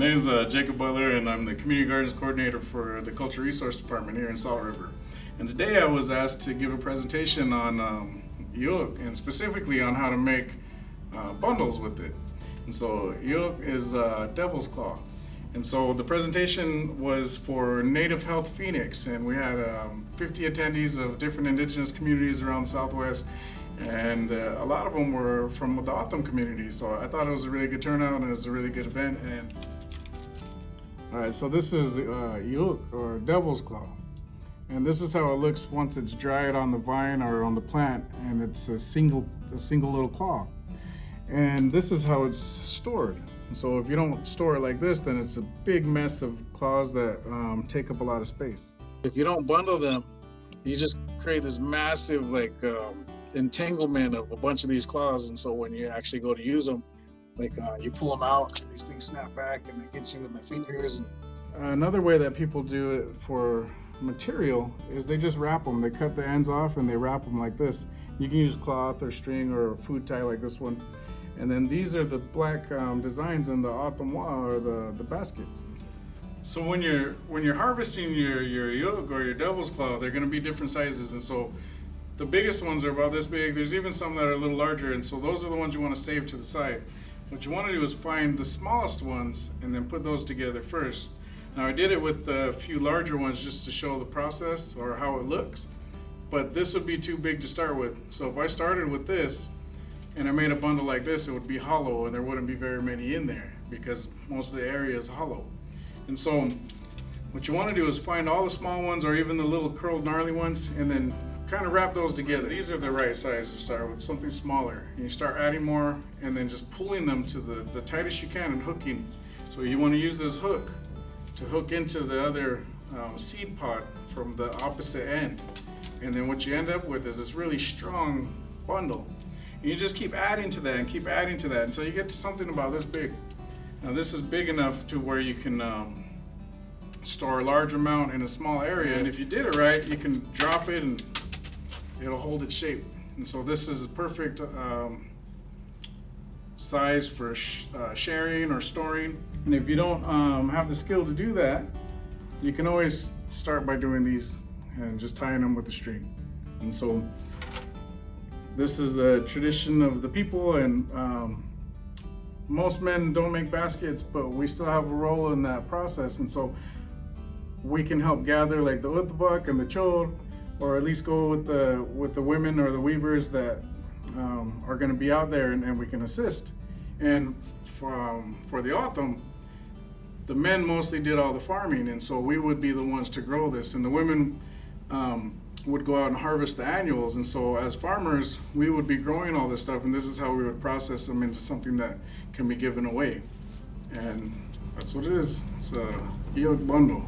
name is Jacob Butler, and I'm the Community Gardens Coordinator for the Cultural Resource Department here in Salt River. And today I was asked to give a presentation on yolk, and specifically on how to make bundles with it. And so yolk is devil's claw. And so the presentation was for Native Health Phoenix, and we had 50 attendees of different indigenous communities around the Southwest, and a lot of them were from the Otham community. So I thought it was a really good turnout, and it was a really good event. And all right, so this is yolk, or devil's claw, and this is how it looks once it's dried on the vine or on the plant, and it's a single little claw. And this is how it's stored. So if you don't store it like this, then it's a big mess of claws that take up a lot of space. If you don't bundle them, you just create this massive entanglement of a bunch of these claws. And so when you actually go to use them, you pull them out, and these things snap back, and it gets you in the fingers. Another way that people do it for material is they just wrap them. They cut the ends off and they wrap them like this. You can use cloth or string or a food tie like this one. And then these are the black designs in the automwa, or the baskets. So when you're harvesting your yolk or your devil's claw, they're going to be different sizes, and so the biggest ones are about this big. There's even some that are a little larger, and so those are the ones you want to save to the side. What you want to do is find the smallest ones and then put those together first. Now I did it with a few larger ones just to show the process or how it looks, but this would be too big to start with. So if I started with this and I made a bundle like this, it would be hollow, and there wouldn't be very many in there because most of the area is hollow. And so what you want to do is find all the small ones, or even the little curled gnarly ones, and then kind of wrap those together. These are the right size to start with, something smaller. And you start adding more, and then just pulling them to the tightest you can and hooking. So you want to use this hook to hook into the other seed pod from the opposite end. And then what you end up with is this really strong bundle. And you just keep adding to that and keep adding to that until you get to something about this big. Now this is big enough to where you can store a large amount in a small area, and if you did it right, you can drop it and it'll hold its shape. And so this is a perfect size for sharing or storing. And if you don't have the skill to do that, you can always start by doing these and just tying them with a string. And so this is a tradition of the people, and most men don't make baskets, but we still have a role in that process. And so we can help gather like the utvak and the chol, or at least go with the women or the weavers that are going to be out there, and we can assist. And for the autumn, the men mostly did all the farming, and so we would be the ones to grow this, and the women would go out and harvest the annuals. And so as farmers, we would be growing all this stuff, and this is how we would process them into something that can be given away. And that's what it is. It's a yolk bundle.